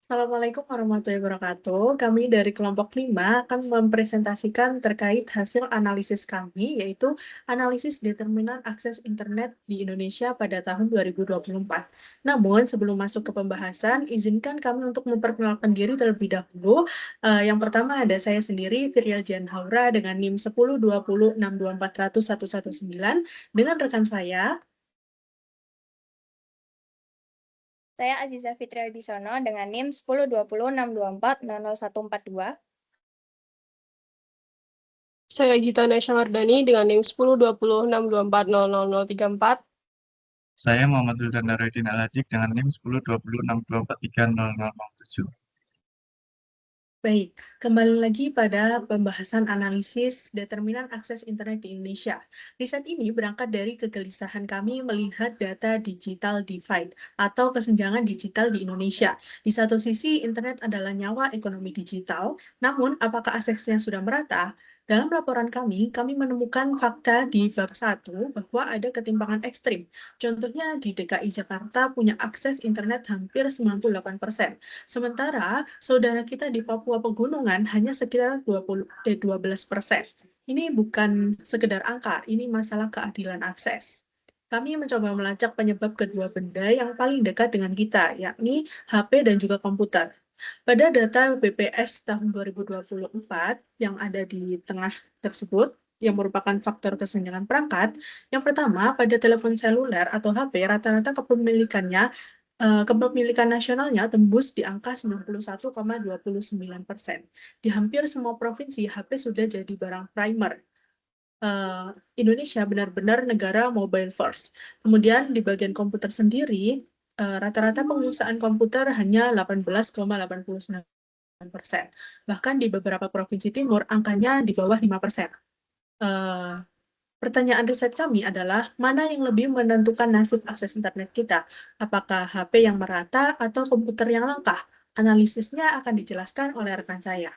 Assalamualaikum warahmatullahi wabarakatuh. Kami dari kelompok 5 akan mempresentasikan terkait hasil analisis kami, yaitu analisis determinan akses internet di Indonesia pada tahun 2024. Namun, sebelum masuk ke pembahasan, izinkan kami untuk memperkenalkan diri terlebih dahulu. Yang pertama ada saya sendiri, Virial Jan Haura, dengan NIM 102062400119, dengan rekan saya. Saya Aziza Fitria Bisono dengan NIM 102062400142. Saya Gita Nesya Mardani dengan NIM 102062400034. Saya Muhammad Zuldan Daruddin Aladik dengan NIM 102062430007. Baik, kembali lagi pada pembahasan analisis determinan akses internet di Indonesia. Riset ini berangkat dari kegelisahan kami melihat data digital divide atau kesenjangan digital di Indonesia. Di satu sisi, internet adalah nyawa ekonomi digital, namun apakah aksesnya sudah merata? Dalam laporan kami menemukan fakta di bab 1 bahwa ada ketimpangan ekstrim. Contohnya di DKI Jakarta punya akses internet hampir 98%. Sementara saudara kita di Papua Pegunungan hanya sekitar 12%. Ini bukan sekedar angka, ini masalah keadilan akses. Kami mencoba melacak penyebab kedua benda yang paling dekat dengan kita, yakni HP dan juga komputer. Pada data BPS tahun 2024 yang ada di tengah tersebut, yang merupakan faktor kesenjangan perangkat, yang pertama, pada telepon seluler atau HP, rata-rata kepemilikan nasionalnya tembus di angka 91,29%. Di hampir semua provinsi, HP sudah jadi barang primer. Indonesia benar-benar negara mobile first. Kemudian di bagian komputer sendiri, rata-rata penguasaan komputer hanya 18,89%. Bahkan di beberapa provinsi timur, angkanya di bawah 5%. Pertanyaan riset kami adalah, mana yang lebih menentukan nasib akses internet kita? Apakah HP yang merata atau komputer yang langka? Analisisnya akan dijelaskan oleh rekan saya.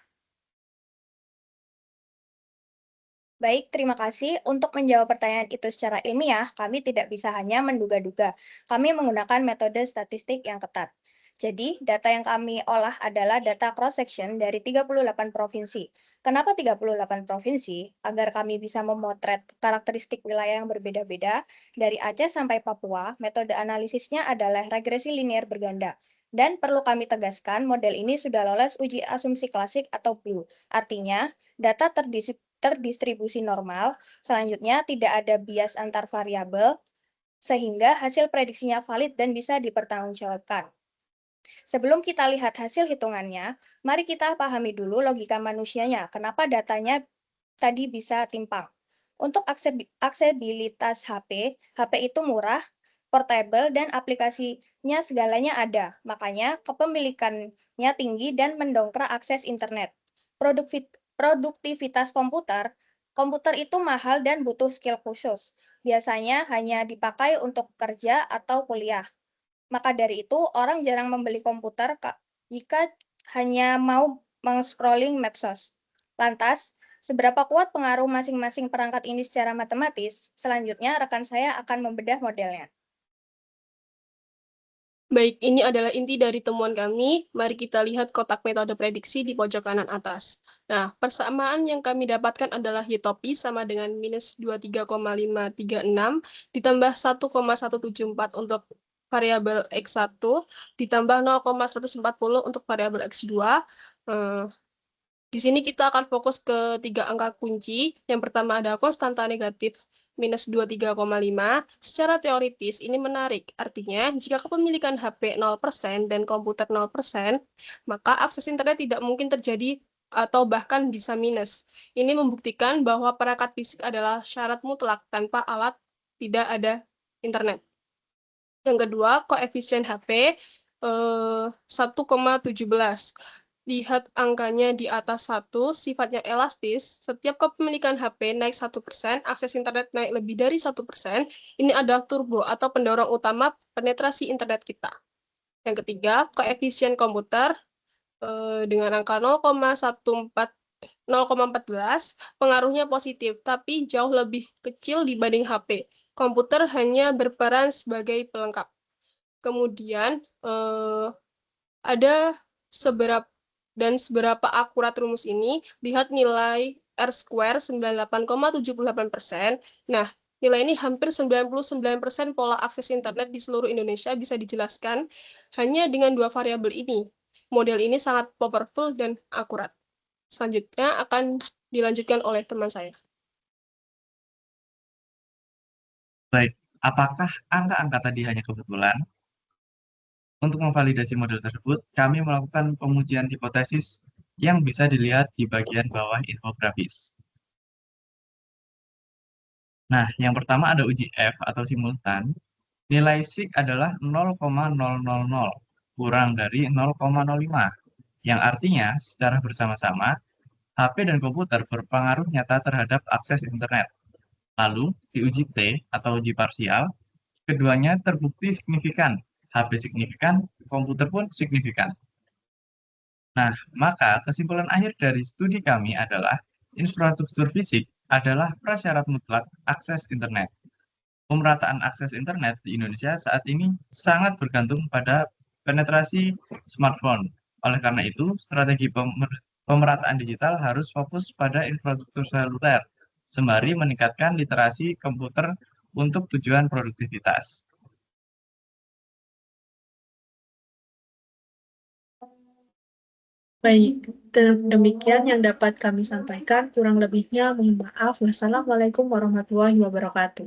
Baik, terima kasih. Untuk menjawab pertanyaan itu secara ilmiah, kami tidak bisa hanya menduga-duga. Kami menggunakan metode statistik yang ketat. Jadi, data yang kami olah adalah data cross-section dari 38 provinsi. Kenapa 38 provinsi? Agar kami bisa memotret karakteristik wilayah yang berbeda-beda, dari Aceh sampai Papua, metode analisisnya adalah regresi linear berganda. Dan perlu kami tegaskan, model ini sudah lolos uji asumsi klasik atau BLUE. Artinya, data terdistribusi normal, selanjutnya tidak ada bias antar variabel, sehingga hasil prediksinya valid dan bisa dipertanggungjawabkan. Sebelum kita lihat hasil hitungannya, mari kita pahami dulu logika manusianya, kenapa datanya tadi bisa timpang. Untuk aksesibilitas HP itu murah, portable, dan aplikasinya segalanya ada. Makanya kepemilikannya tinggi dan mendongkrak akses internet. Produktivitas komputer itu mahal dan butuh skill khusus. Biasanya hanya dipakai untuk kerja atau kuliah. Maka dari itu, orang jarang membeli komputer jika hanya mau meng-scrolling medsos. Lantas, seberapa kuat pengaruh masing-masing perangkat ini secara matematis? Selanjutnya, rekan saya akan membedah modelnya. Baik, ini adalah inti dari temuan kami. Mari kita lihat kotak metode prediksi di pojok kanan atas. Nah, persamaan yang kami dapatkan adalah Utopi sama dengan minus 23,536 ditambah 1,174 untuk variabel X1 ditambah 0,140 untuk variabel X2. Di sini kita akan fokus ke 3 angka kunci. Yang pertama ada konstanta negatif minus 23,5. Secara teoritis ini menarik. Artinya, jika kepemilikan HP 0% dan komputer 0%, maka akses internet tidak mungkin terjadi atau bahkan bisa minus. Ini membuktikan bahwa perangkat fisik adalah syarat mutlak, tanpa alat tidak ada internet. Yang kedua, koefisien HP 1,17. Lihat angkanya di atas 1, sifatnya elastis. Setiap kepemilikan HP naik 1%, akses internet naik lebih dari 1%. Ini adalah turbo atau pendorong utama penetrasi internet kita. Yang ketiga, koefisien komputer dengan angka 0,14, pengaruhnya positif, tapi jauh lebih kecil dibanding HP. Komputer hanya berperan sebagai pelengkap. Kemudian ada seberapa akurat rumus ini, lihat nilai R² 98,78%. Nah, nilai ini hampir 99% pola akses internet di seluruh Indonesia bisa dijelaskan hanya dengan dua variabel ini. Model ini sangat powerful dan akurat. Selanjutnya akan dilanjutkan oleh teman saya. Baik, apakah angka-angka tadi hanya kebetulan? Untuk memvalidasi model tersebut, kami melakukan pengujian hipotesis yang bisa dilihat di bagian bawah infografis. Nah, yang pertama ada uji F atau simultan. Nilai SIG adalah 0,000 kurang dari 0,05, yang artinya secara bersama-sama HP dan komputer berpengaruh nyata terhadap akses internet. Lalu, di uji T atau uji parsial, keduanya terbukti signifikan. HP signifikan, komputer pun signifikan. Nah, maka kesimpulan akhir dari studi kami adalah infrastruktur fisik adalah prasyarat mutlak akses internet. Pemerataan akses internet di Indonesia saat ini sangat bergantung pada penetrasi smartphone. Oleh karena itu, strategi pemerataan digital harus fokus pada infrastruktur seluler, sembari meningkatkan literasi komputer untuk tujuan produktivitas. Baik, demikian yang dapat kami sampaikan. Kurang lebihnya mohon maaf. Wassalamualaikum warahmatullahi wabarakatuh.